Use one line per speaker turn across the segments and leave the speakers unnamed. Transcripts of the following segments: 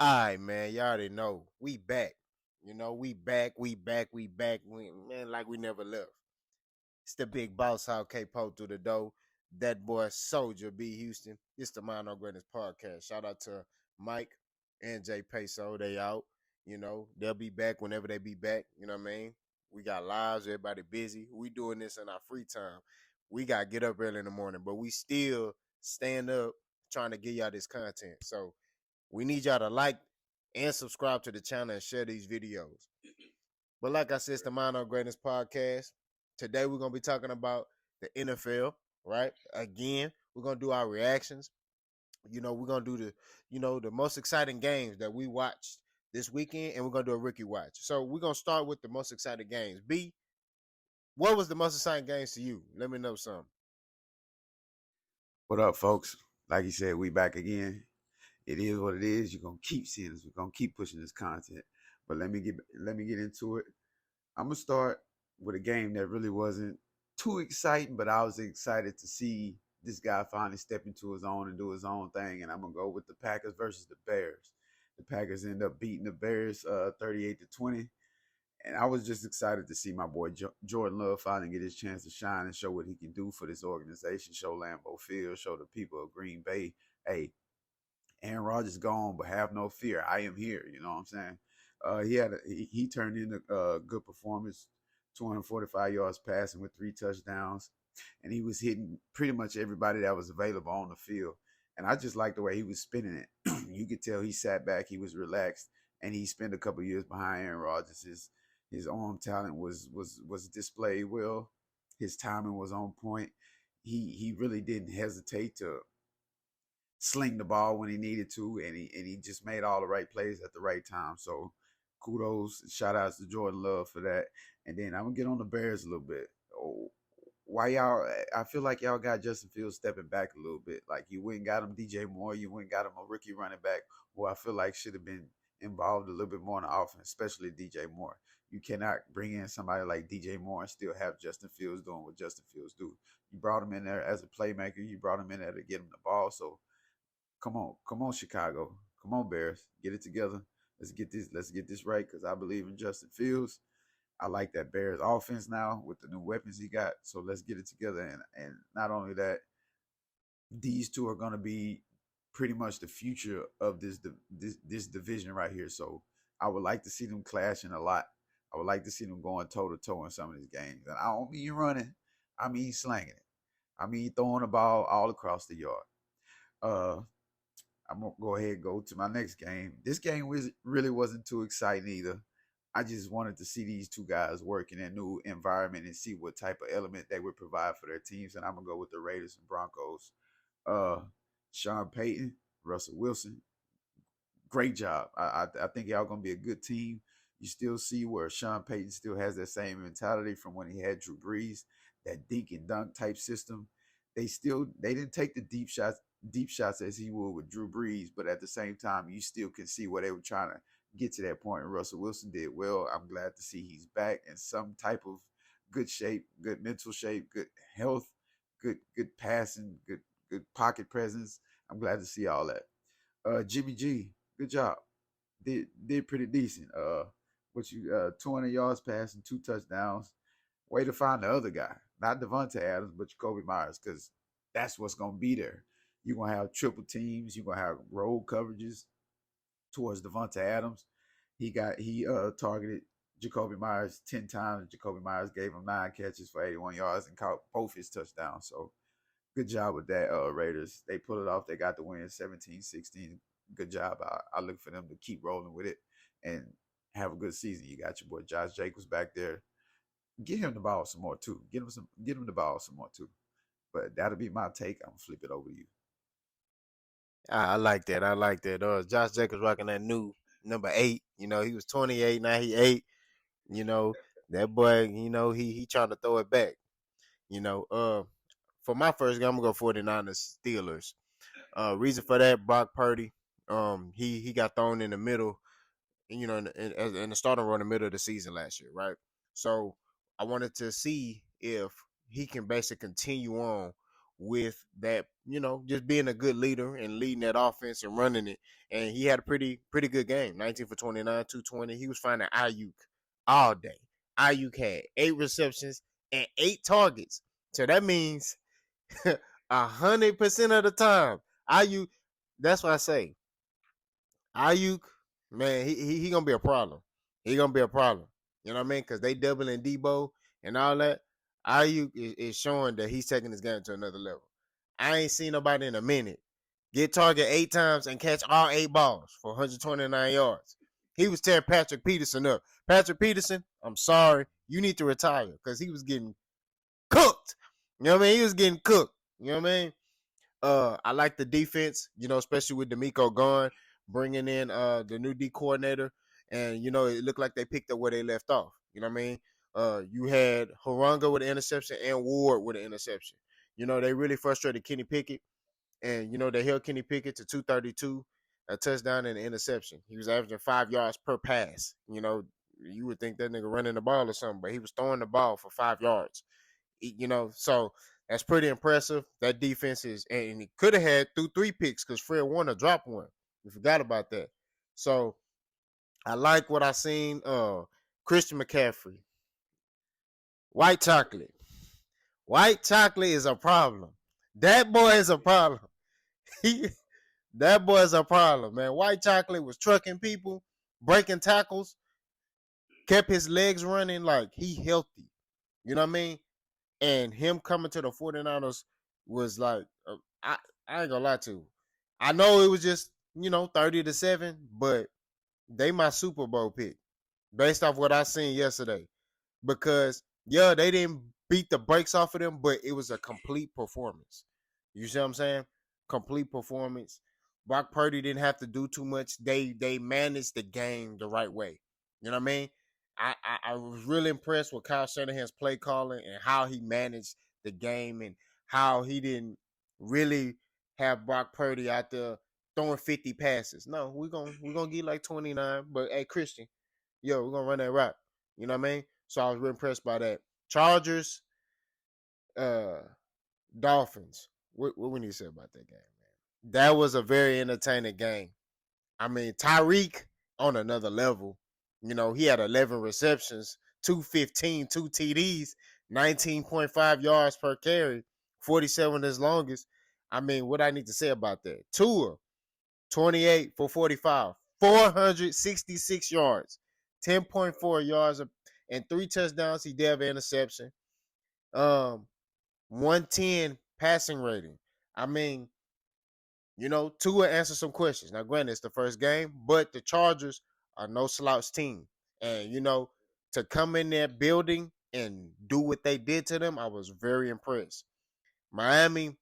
All right, man. Y'all already know we back. We back. Man, like we never left. It's the big boss how K Po through the door. That boy Soldier B Houston. It's the Mind on Greatness podcast. Shout out to Mike and Jay Peso. They out. They'll be back whenever they be back. You know what I mean? We got lives, everybody busy. We doing this in our free time. We got to get up early in the morning, but we still stand up trying to get y'all this content. So we need y'all to like and subscribe to the channel and share these videos. But like I said, it's the Mind on Greatness podcast. Today we're gonna be talking about the NFL, right? Again, we're gonna do our reactions. We're gonna do the most exciting games that we watched this weekend, and we're gonna do a rookie watch. So we're gonna start with the most exciting games. B, what was the most exciting games to you? Let me know something.
What up, folks? Like you said, we back again. It is what it is. You're gonna keep seeing us. We're gonna keep pushing this content. But let me get into it. I'm gonna start with a game that really wasn't too exciting, but I was excited to see this guy finally step into his own and do his own thing. And I'm gonna go with the Packers versus the Bears. The Packers end up beating the Bears 38-20. And I was just excited to see my boy Jordan Love finally get his chance to shine and show what he can do for this organization, show Lambeau Field, show the people of Green Bay, hey, Aaron Rodgers gone, but have no fear. I am here. You know what I'm saying? He turned in a good performance, 245 yards passing with 3 touchdowns, and he was hitting pretty much everybody that was available on the field. And I just like the way he was spinning it. You could tell he sat back, he was relaxed, and he spent a couple years behind Aaron Rodgers. His arm talent was displayed well. His timing was on point. He really didn't hesitate to sling the ball when he needed to, and he just made all the right plays at the right time. So kudos, shout outs to Jordan Love for that. And then I'm gonna get on the Bears a little bit. Oh, why y'all? I feel like y'all got Justin Fields stepping back a little bit. Like you went and got him DJ Moore, you went and got him a rookie running back who I feel like should have been involved a little bit more in the offense, especially DJ Moore. You cannot bring in somebody like DJ Moore and still have Justin Fields doing what Justin Fields do. You brought him in there as a playmaker. You brought him in there to get him the ball. So come on, Chicago, come on, Bears, get it together. Let's get this right because I believe in Justin Fields. I like that Bears offense now with the new weapons he got. So let's get it together. And not only that, these two are going to be pretty much the future of this division right here. So I would like to see them clashing a lot. I would like to see them going toe to toe in some of these games. And I don't mean running, I mean slanging it. I mean throwing the ball all across the yard. Uh, I'm gonna go ahead and go to my next game. This game really wasn't too exciting either. I just wanted to see these two guys work in a new environment and see what type of element they would provide for their teams. And I'm gonna go with the Raiders and Broncos. Uh, Sean Payton, Russell Wilson, great job. I think y'all gonna be a good team. You still see where Sean Payton still has that same mentality from when he had Drew Brees, that dink and dunk type system. They didn't take the deep shots as he would with Drew Brees, but at the same time, you still can see where they were trying to get to that point. And Russell Wilson did well. I'm glad to see he's back in some type of good shape, good mental shape, good health, good passing, good pocket presence. I'm glad to see all that. Jimmy G, good job. Did pretty decent. 200 yards passing, 2 touchdowns. Way to find the other guy, not Devontae Adams, but Jacoby Myers, because that's what's gonna be there. You're gonna have triple teams. You're gonna have road coverages towards Devontae Adams. He targeted Jacoby Myers 10 times. Jacoby Myers gave him 9 catches for 81 yards and caught both his touchdowns. So good job with that, Raiders. They pulled it off. They got the win 17-16. Good job. I look for them to keep rolling with it and have a good season. You got your boy Josh Jacobs back there. Get him the ball some more too. Get him the ball some more too. But that'll be my take. I'm gonna flip it over to you.
I like that. I like that. Josh Jacobs rocking that new number 8. He was 28, now he 8. You know, that boy, he trying to throw it back. You know, uh, for my first game, I'm gonna go 49ers Steelers. Reason for that, Brock Purdy. He got thrown in the middle, in the starting role in the middle of the season last year, right? So I wanted to see if he can basically continue on with that, just being a good leader and leading that offense and running it. And he had a pretty good game. 19 for 29, 220. He was finding Ayuk all day. Ayuk had 8 receptions and 8 targets. So that means 100% of the time, Ayuk. That's what I say. Ayuk, man, he gonna be a problem. He gonna be a problem. You know what I mean? Because they doubling Debo and all that. Ayuk is showing that he's taking his game to another level. I ain't seen nobody in a minute get target 8 times and catch all 8 balls for 129 yards. He was tearing Patrick Peterson up. Patrick Peterson, I'm sorry, you need to retire because he was getting cooked. You know what I mean? He was getting cooked. You know what I mean? I like the defense, especially with D'Amico gone, bringing in the new D coordinator, and it looked like they picked up where they left off. You know what I mean? You had Horanga with an interception and Ward with an interception. They really frustrated Kenny Pickett, and they held Kenny Pickett to 232, a touchdown and an interception. He was averaging 5 yards per pass. You would think that nigga running the ball or something, but he was throwing the ball for 5 yards. So that's pretty impressive. That defense is, and he could have had 3 picks because Fred Warner dropped one. We forgot about that. So I like what I seen. Christian McCaffrey, white chocolate. White chocolate is a problem. That boy is a problem. That boy is a problem, man. White chocolate was trucking people, breaking tackles, kept his legs running like he healthy. You know what I mean? And him coming to the 49ers was like, I ain't gonna lie to you. I know it was just, 30-7, but they my Super Bowl pick based off what I seen yesterday. Because, yeah, they didn't beat the brakes off of them, but it was a complete performance. You see what I'm saying? Complete performance. Brock Purdy didn't have to do too much. They managed the game the right way. You know what I mean? I was really impressed with Kyle Shanahan's play calling and how he managed the game and how he didn't really have Brock Purdy out there throwing 50 passes. No, we're gonna get like 29. But hey, Christian, we're gonna run that route. You know what I mean? So I was really impressed by that. Chargers, Dolphins. What we need to say about that game, man? That was a very entertaining game. I mean, Tyreek on another level. He had 11 receptions, 215, 2 TDs, 19.5 yards per carry, 47 his longest. I mean, what I need to say about that? Tua, 28 for 45, 466 yards, 10.4 yards, and 3 touchdowns. He did have an interception. 110 passing rating. I mean, Tua answered some questions. Now, granted, it's the first game, but the Chargers are no slouch team. And, to come in there building and do what they did to them, I was very impressed. Miami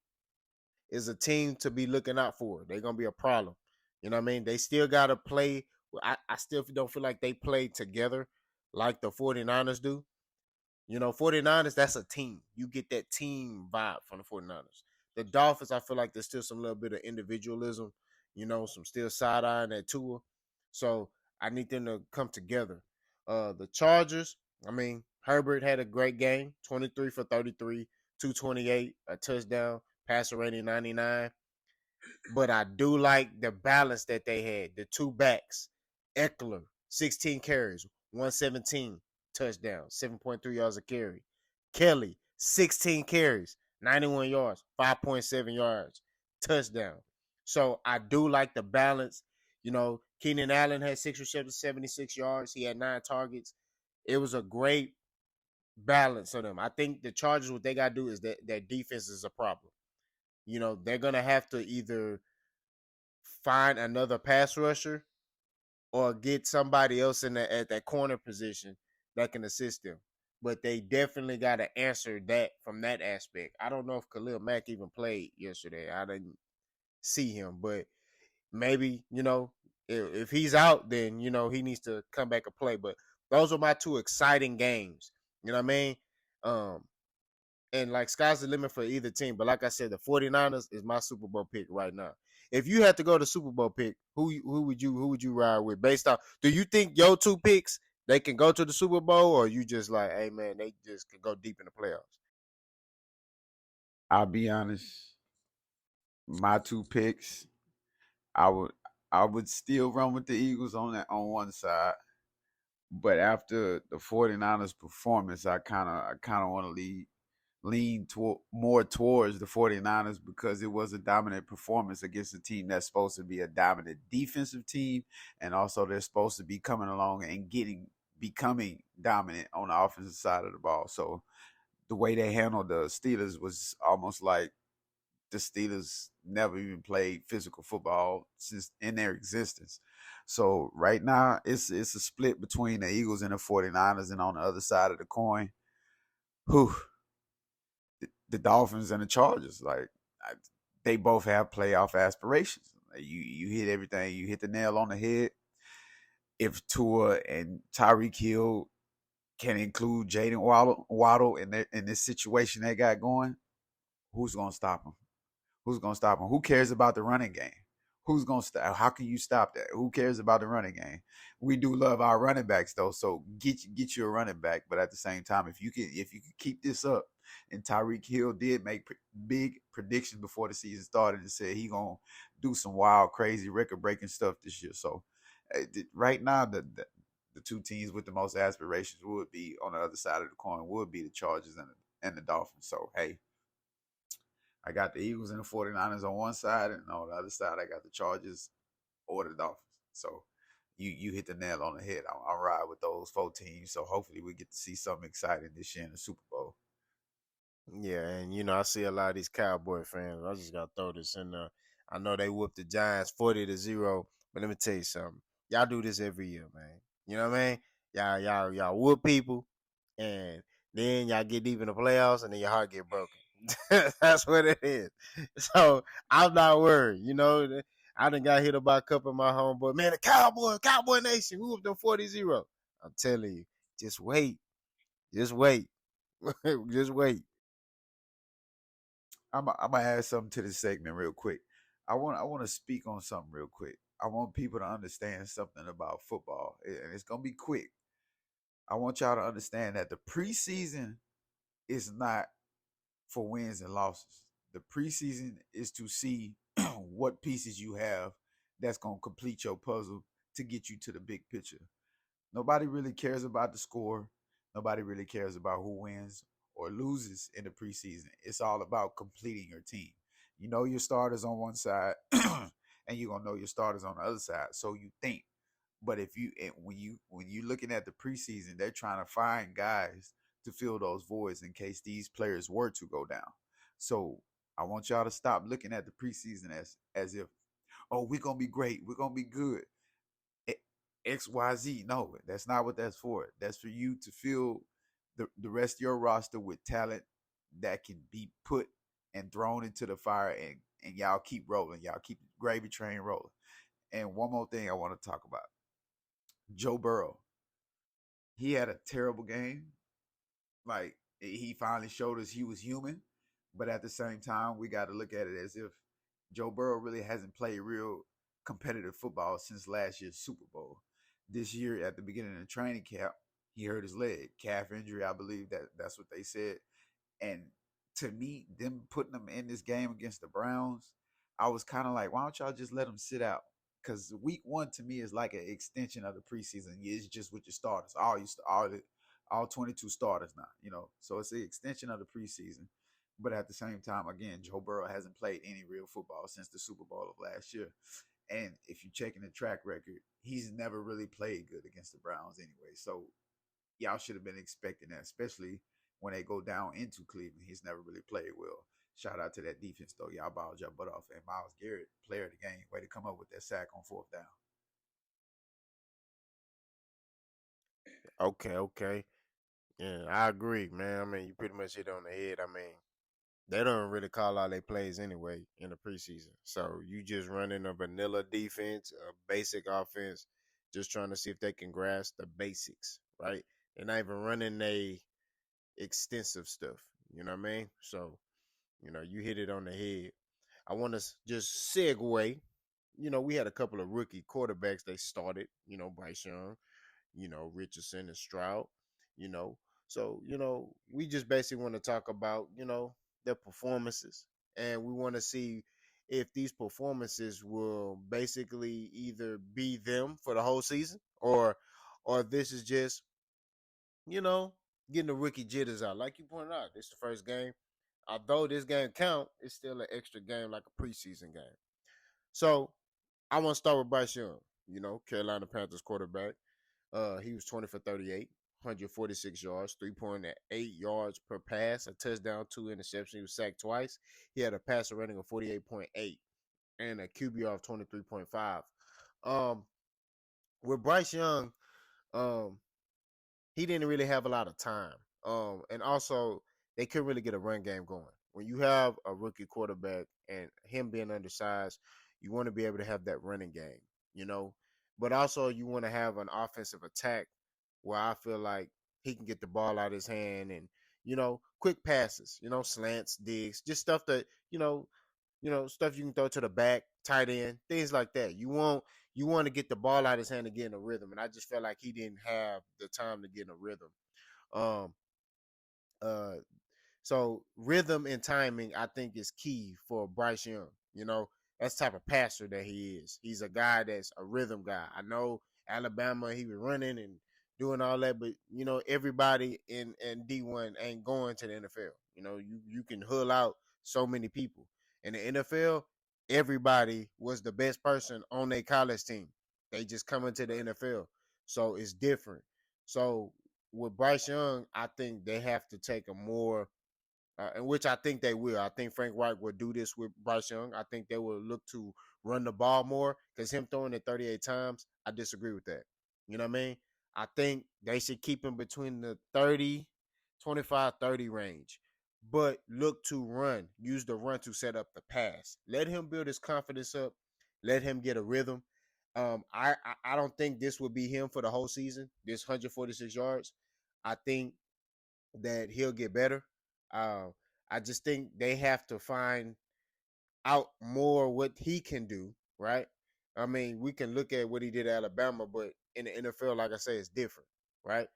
is a team to be looking out for. They're going to be a problem. You know what I mean? They still got to play. I still don't feel like they play together like the 49ers do. 49ers, that's a team. You get that team vibe from the 49ers. The Dolphins, I feel like there's still some little bit of individualism, some still side-eyeing that Tua. So I need them to come together. The Chargers, I mean, Herbert had a great game, 23 for 33, 228, a touchdown, passer rating 99. But I do like the balance that they had. The 2 backs, Eckler, 16 carries, 117, touchdown, 7.3 yards a carry. Kelly, 16 carries, 91 yards, 5.7 yards, touchdown. So I do like the balance. Keenan Allen had 6 receptions, 76 yards. He had 9 targets. It was a great balance of them. I think the Chargers, what they got to do is that their defense is a problem. They're going to have to either find another pass rusher or get somebody else at that corner position that can assist them. But they definitely got to answer that from that aspect. I don't know if Khalil Mack even played yesterday. I didn't see him, but maybe, if he's out, then, he needs to come back and play. But those are my 2 exciting games. You know what I mean? And like sky's the limit for either team. But like I said, the 49ers is my Super Bowl pick right now. If you had to go to Super Bowl pick, who would you ride with? Based off, do you think your 2 picks they can go to the Super Bowl, or you just like, hey man, they just can go deep in the playoffs?
I'll be honest, my two picks, I would I would still run with the Eagles on that on one side. But after the 49ers performance, I kinda want to lean more towards the 49ers because it was a dominant performance against a team that's supposed to be a dominant defensive team, and also they're supposed to be coming along and becoming dominant on the offensive side of the ball. So the way they handled the Steelers was almost like the Steelers never even played physical football since in their existence. So right now it's a split between the Eagles and the 49ers, and on the other side of the coin, who the Dolphins and the Chargers. They both have playoff aspirations. You hit everything. You hit the nail on the head. If Tua and Tyreek Hill can include Jaden Waddle in this situation they got going, who's gonna stop them? Who's gonna stop them? Who cares about the running game? Who's gonna stop? How can you stop that? Who cares about the running game? We do love our running backs though, so get you a running back. But at the same time, if you can keep this up, and Tyreek Hill did make big predictions before the season started and said he gonna do some wild, crazy, record breaking stuff this year. So right now, the two teams with the most aspirations would be on the other side of the coin would be the Chargers and the Dolphins. So hey, I got the Eagles and the 49ers on one side, and on the other side, I got the Chargers or the Dolphins. So you hit the nail on the head. I'm ride with those four teams. So hopefully we get to see something exciting this year in the Super Bowl.
Yeah, and I see a lot of these Cowboy fans. I just gotta throw this in there. I know they whooped the Giants 40-0, but let me tell you something. Y'all do this every year, man. You know what I mean? Y'all whoop people, and then y'all get deep in the playoffs, and then your heart get broken. That's what it is. So I'm not worried. I done got hit by a couple of my homeboy. Man, the Cowboy Nation, we whooped them 40-0. I'm telling you, just wait. Just wait. Just wait.
I'm gonna add something to this segment real quick. I want to speak on something real quick. I want people to understand something about football, and it's gonna be quick. I want y'all to understand that the preseason is not for wins and losses. The preseason is to see what pieces you have that's going to complete your puzzle to get you to the big picture. Nobody really cares about the score. Nobody really cares about who wins or loses in the preseason. It's all about completing your team. You know your starters on one side, and you're gonna know your starters on the other side. So you think. But if you when you looking at the preseason, they're trying to find guys to fill those voids in case these players were to go down. So I want y'all to stop looking at the preseason as if, oh, we're gonna be great, we're gonna be good. XYZ. No, that's not what that's for. That's for you to fill the rest of your roster with talent that can be put and thrown into the fire, and y'all keep rolling. Y'all keep the gravy train rolling. And one more thing I want to talk about. Joe Burrow. He had a terrible game. Like he finally showed us he was human, but at the same time, we got to look at it as if Joe Burrow really hasn't played real competitive football since last year's Super Bowl. This year, at the beginning of the training camp, he hurt his leg, calf injury, I believe that's what they said. And to me, them putting them in this game against the Browns, I was kind of like, why don't y'all just let them sit out? Because week one to me is like an extension of the preseason. It's just with your starters, all 22 starters now. So it's an extension of the preseason. But at the same time, again, Joe Burrow hasn't played any real football since the Super Bowl of last year. And if you're checking the track record, he's never really played good against the Browns anyway. So y'all should have been expecting that, especially when they go down into Cleveland. He's never really played well. Shout out to that defense though. Y'all balled your butt off. And Myles Garrett, player of the game, way to come up with that sack on fourth down.
Okay, okay. Yeah, I agree, man. I mean, you pretty much hit it on the head. I mean, they don't really call all their plays anyway in the preseason. So you just running a vanilla defense, a basic offense, just trying to see if they can grasp the basics, right? They're not even running a extensive stuff. You know what I mean? So, you hit it on the head. I want to just segue. We had a couple of rookie quarterbacks they started, Bryce Young, Richardson and Stroud, you know. So, we just basically want to talk about, their performances, and we want to see if these performances will basically either be them for the whole season, or this is just, you know, getting the rookie jitters out. Like you pointed out, this is the first game. Although this game count, it's still an extra game like a preseason game. So I want to start with Bryce Young. You know, Carolina Panthers quarterback. He was 20 for 38, 146 yards, 3.8 yards per pass, a touchdown, 2 interceptions. He was sacked twice. He had a passer rating of 48.8 and a QBR of 23.5. Um, with Bryce Young, um, he didn't really have a lot of time. And also they couldn't really get a run game going. When you have a rookie quarterback and him being undersized, you want to be able to have that running game, you know. But also you want to have an offensive attack where I feel like he can get the ball out of his hand and, you know, quick passes, you know, slants, digs, just stuff that, stuff you can throw to the back, tight end, things like that. You want to get the ball out of his hand and get in a rhythm. And I just felt like he didn't have the time to get in a rhythm. Um uh so rhythm and timing, I think, is key for Bryce Young. You know, that's the type of passer that he is. He's a guy that's a rhythm guy. I know Alabama, he was running and doing all that, but you know, everybody in D1 ain't going to the NFL. You know, you can hull out so many people. In the NFL, everybody was the best person on their college team. They just come into the NFL. So it's different. So with Bryce Young, I think they have to take a more in which I think they will. I think Frank Reich will do this with Bryce Young. I think they will look to run the ball more because him throwing it 38 times, I disagree with that. You know what I mean? I think they should keep him between the 30, 25, 30 range, but look to run. Use the run to set up the pass. Let him build his confidence up. Let him get a rhythm. I don't think this will be him for the whole season. This 146 yards. I think that he'll get better. Uh, I just think they have to find out more what he can do, right? I mean, we can look at what he did at Alabama, but in the NFL, like I say, it's different, right?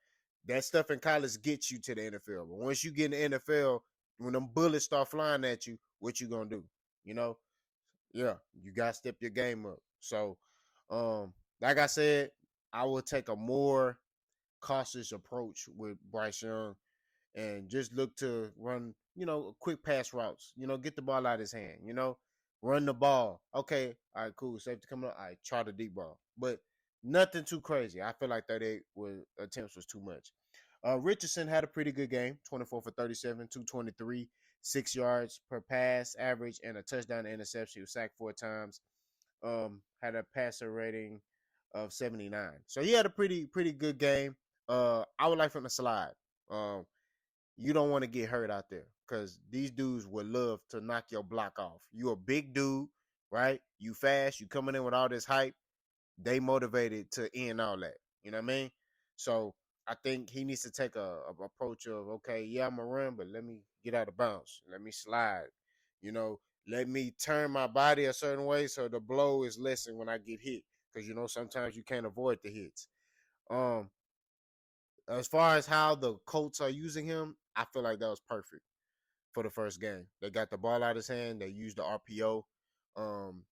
That stuff in college gets you to the NFL. But once you get in the NFL, when them bullets start flying at you, what you gonna do? You know? Yeah, you gotta step your game up. So, like I said, I will take a more cautious approach with Bryce Young and just look to run, quick pass routes. Get the ball out of his hand. Run the ball. Okay, all right, cool. Safety coming up. All right, try the deep ball, but nothing too crazy. I feel like 38 attempts was too much. Richardson had a pretty good game. 24 for 37, 223, 6 yards per pass average, and a touchdown to interception. He was sacked 4 times. Had a passer rating of 79. So he had a pretty good game. I would like for him to slide. You don't want to get hurt out there because these dudes would love to knock your block off. You a big dude, right? You fast. You coming in with all this hype. They motivated to end all that. You know what I mean? So I think he needs to take a approach of, okay, yeah, I'm gonna run, but let me get out of bounds. Let me slide. Let me turn my body a certain way so the blow is lessened when I get hit. Because sometimes you can't avoid the hits. Um, as far as how the Colts are using him, I feel like that was perfect for the first game. They got the ball out of his hand. They used the RPO. Um,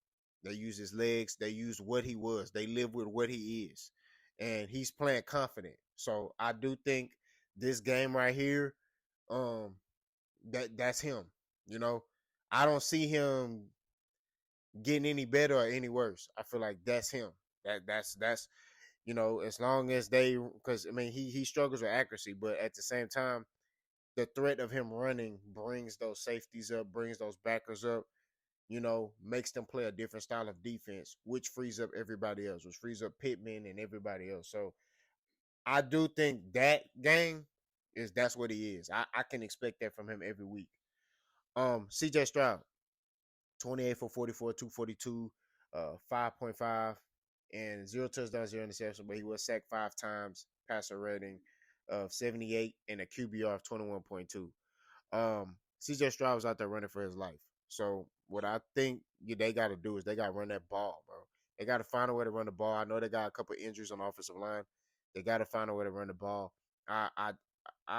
they used his legs. They used what he was. They live with what he is, and he's playing confident. So I do think this game right here, that's him. You know, I don't see him getting any better or any worse. I feel like that's him. That's as long as because I mean he struggles with accuracy, but at the same time, the threat of him running brings those safeties up, brings those backers up, makes them play a different style of defense, which frees up everybody else, which frees up Pittman and everybody else. So I do think that game that's what he is. I can expect that from him every week. CJ Stroud, 28 for 44, 242, 5.5, and 0 touchdowns, 0 interceptions, but he was sacked 5 times, passer rating of 78, and a QBR of 21.2. CJ Stroud was out there running for his life. So what I think they got to do is they got to run that ball, bro. They got to find a way to run the ball. I know they got a couple injuries on the offensive line. They got to find a way to run the ball. I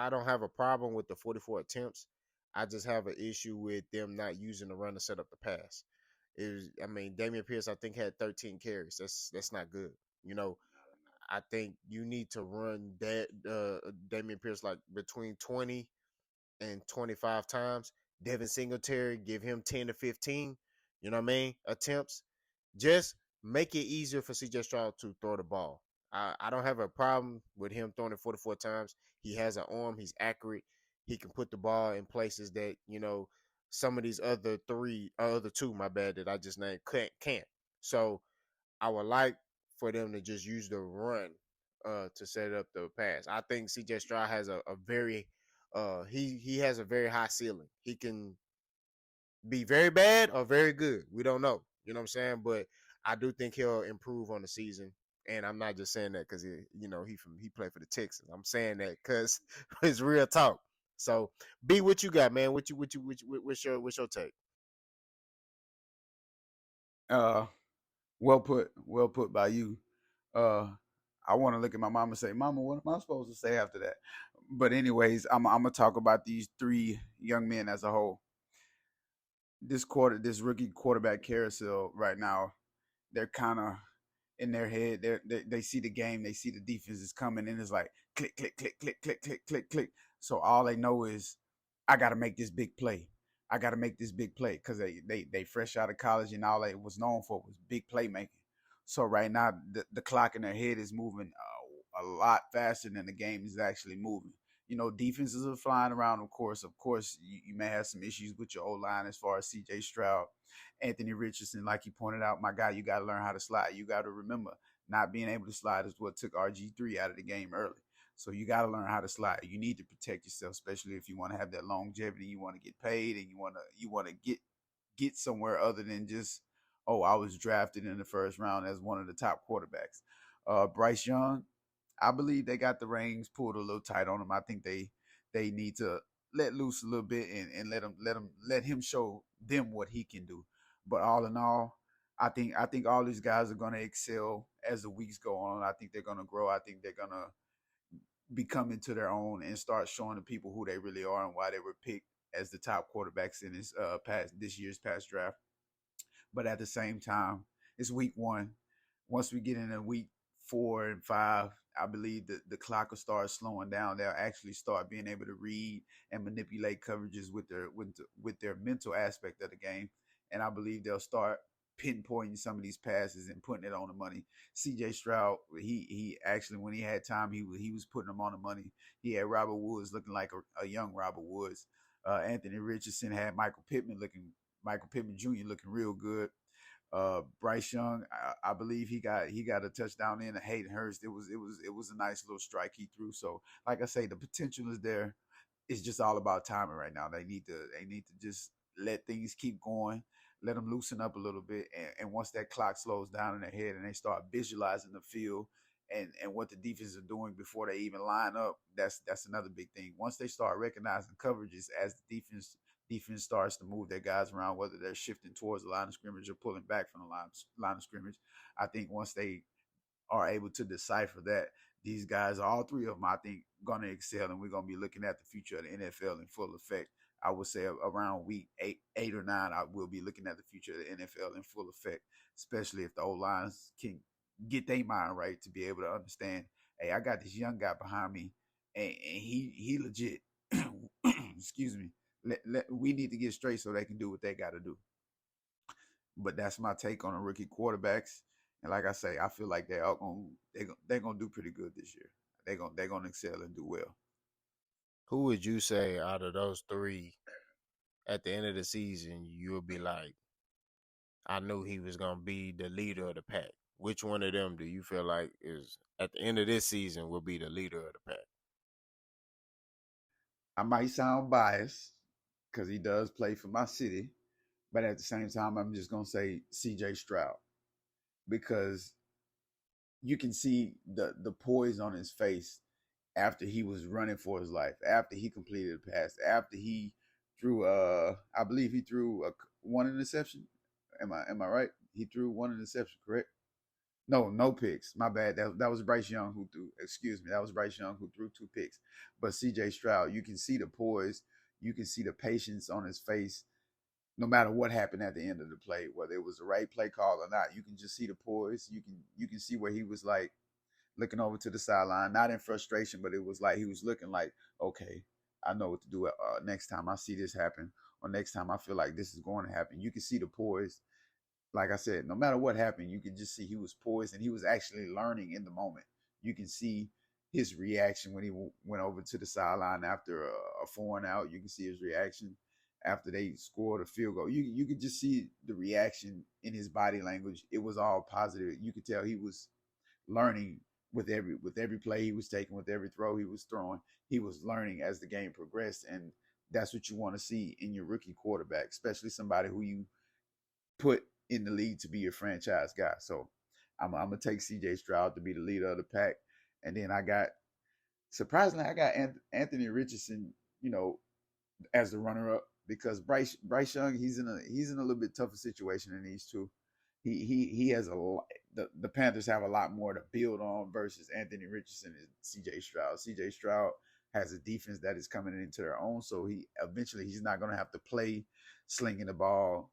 don't have a problem with the 44 attempts. I just have an issue with them not using the run to set up the pass. I mean, Damian Pierce, I think, had 13 carries. That's not good. You know, I think you need to run that Damian Pierce like between 20 and 25 times. Devin Singletary, give him 10 to 15, you know what I mean, attempts. Just make it easier for CJ Stroud to throw the ball. I don't have a problem with him throwing it 44 times. He has an arm, he's accurate. He can put the ball in places that, some of these other two, my bad, that I just named can't. So I would like for them to just use the run to set up the pass. I think CJ Stroud has a very he has a very high ceiling. He can be very bad or very good. We don't know. You know what I'm saying? But I do think he'll improve on the season. And I'm not just saying that because he played for the Texans. I'm saying that because it's real talk. So, B, what you got, man? What's your take?
Well put by you. Uh, I want to look at my mama and say, "Mama, what am I supposed to say after that?" But anyways, I'm gonna talk about these three young men as a whole. This rookie quarterback carousel right now, they're kind of in their head. They see the game, they see the defense is coming, and it's like click, click, click, click, click, click, click, click. So all they know is, I got to make this big play. I got to make this big play because they fresh out of college and all they was known for was big playmaking. So right now the clock in their head is moving a lot faster than the game is actually moving. Defenses are flying around. Of course, you may have some issues with your O line as far as C.J. Stroud, Anthony Richardson, like you pointed out, my guy. You got to learn how to slide. You got to remember, not being able to slide is what took RG3 out of the game early. So you got to learn how to slide. You need to protect yourself, especially if you want to have that longevity. You want to get paid, and you want to get somewhere other than just, oh, I was drafted in the first round as one of the top quarterbacks. Bryce Young, I believe they got the reins pulled a little tight on him. I think they need to let loose a little bit and let him show them what he can do. But all in all, I think all these guys are going to excel as the weeks go on. I think they're going to grow. I think they're going to be coming to their own and start showing the people who they really are and why they were picked as the top quarterbacks in this year's past draft. But at the same time, it's week one. Once we get into week 4 and 5, I believe the clock will start slowing down. They'll actually start being able to read and manipulate coverages with their mental aspect of the game. And I believe they'll start pinpointing some of these passes and putting it on the money. C.J. Stroud, he actually, when he had time, he was putting them on the money. He had Robert Woods looking like a young Robert Woods. Anthony Richardson had Michael Pittman Jr. looking real good. Bryce Young, I believe he got a touchdown in. Hayden Hurst, it was a nice little strike he threw. So, like I say, the potential is there. It's just all about timing right now. They need to just let things keep going, let them loosen up a little bit, and once that clock slows down in their head and they start visualizing the field and what the defense are doing before they even line up, that's another big thing. Once they start recognizing coverages as the defense starts to move their guys around, whether they're shifting towards the line of scrimmage or pulling back from the line of scrimmage. I think once they are able to decipher that, these guys, all three of them, I think, going to excel, and we're going to be looking at the future of the NFL in full effect. I would say around week 8 or 9, I will be looking at the future of the NFL in full effect, especially if the old lines can get their mind right to be able to understand, hey, I got this young guy behind me, and he legit. Excuse me. We need to get straight so they can do what they got to do. But that's my take on the rookie quarterbacks. And like I say, I feel like they're gonna do pretty good this year. They're gonna excel and do well.
Who would you say out of those three at the end of the season you'll be like, I knew he was gonna be the leader of the pack? Which one of them do you feel like is at the end of this season will be the leader of the pack?
I might sound biased because he does play for my city, but at the same time, I'm just gonna say C.J. Stroud because you can see the poise on his face after he was running for his life, after he completed a pass, after he threw I believe he threw one interception. Am I right? He threw one interception, correct? No, no picks. My bad. That was Bryce Young who threw. Excuse me. That was Bryce Young who threw 2 picks. But C.J. Stroud, you can see the poise. You can see the patience on his face, no matter what happened at the end of the play, whether it was the right play call or not. You can just see the poise. You can see where he was like looking over to the sideline, not in frustration, but it was like he was looking like, okay, I know what to do next time I see this happen, or next time I feel like this is going to happen. You can see the poise. Like I said, no matter what happened, you could just see he was poised and he was actually learning in the moment. You can see his reaction when he went over to the sideline after a 4-and-out. You can see his reaction after they scored a field goal. You could just see the reaction in his body language. It was all positive. You could tell he was learning with every play he was taking, with every throw he was throwing. He was learning as the game progressed, and that's what you want to see in your rookie quarterback, especially somebody who you put in the league to be your franchise guy. So I'm gonna take CJ Stroud to be the leader of the pack, and then surprisingly I got Anthony Richardson, as the runner up, because Bryce Young, he's in a little bit tougher situation than these two. He has a lot. The Panthers have a lot more to build on versus Anthony Richardson and CJ Stroud. CJ Stroud has a defense that is coming into their own, so he's not going to have to play slinging the ball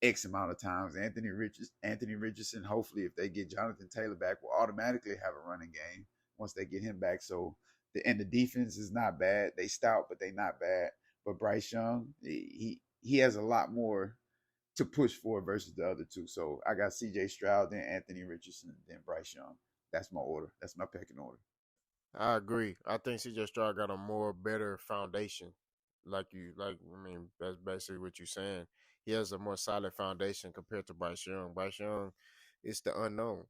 X amount of times. Anthony Richardson, hopefully, if they get Jonathan Taylor back, will automatically have a running game once they get him back. So the defense is not bad. They stout, but they not bad. But Bryce Young, he has a lot more to push for versus the other two. So I got CJ Stroud, then Anthony Richardson, then Bryce Young. That's my order. That's my pecking order.
I agree. I think CJ Stroud got a more better foundation. That's basically what you're saying. He has a more solid foundation compared to Bryce Young. Bryce Young is the unknown.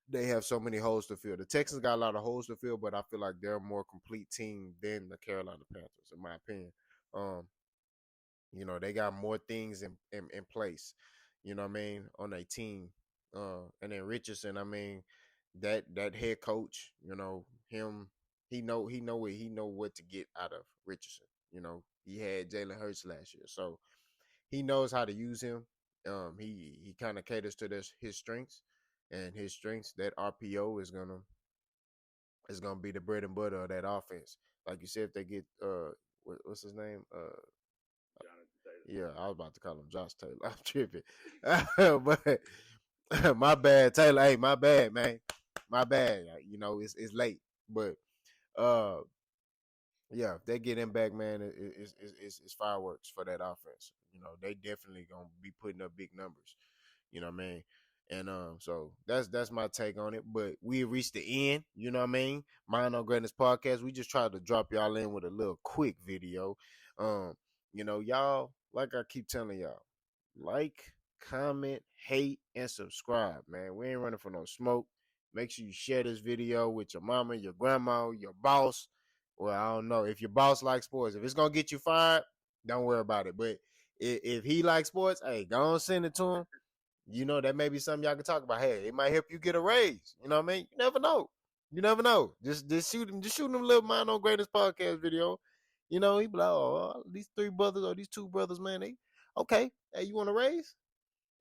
They have so many holes to fill. The Texans got a lot of holes to fill, but I feel like they're a more complete team than the Carolina Panthers, in my opinion. Um, they got more things in place, on a team. And then Richardson, that head coach, him, he know what to get out of Richardson. He had Jalen Hurts last year, so he knows how to use him. He kind of caters to his strengths, and his strengths, that RPO is gonna be the bread and butter of that offense. Like you said, if they get what's his name? Yeah, I was about to call him Josh Taylor. I'm tripping. But my bad, Taylor. Hey, my bad, man. My bad. It's late. But uh yeah, if they get him back, man, it's fireworks for that offense. They definitely gonna be putting up big numbers. You know what I mean? And so that's my take on it. But we reached the end, you know what I mean? Mind on Greatness Podcast. We just tried to drop y'all in with a little quick video. Y'all, like I keep telling y'all, like, comment, hate, and subscribe, man. We ain't running for no smoke. Make sure you share this video with your mama, your grandma, your boss. Well, I don't know. If your boss likes sports, if it's gonna get you fired, don't worry about it. But if he likes sports, hey, go on, send it to him. That may be something y'all can talk about. Hey, it might help you get a raise. You know what I mean? You never know. You never know. Just shoot him. Just shoot him a little Mind on Greatness Podcast video. He be like, oh, these 3 brothers or these 2 brothers, man. They okay. Hey, you want a raise?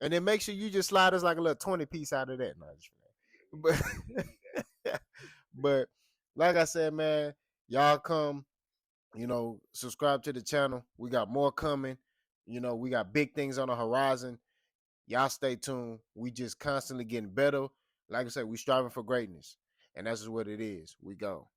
And then make sure you just slide us like a little 20 piece out of that. But but like I said, man, y'all come. Subscribe to the channel. We got more coming. We got big things on the horizon. Y'all stay tuned. We just constantly getting better. Like I said, we striving for greatness. And that's just what it is. We go.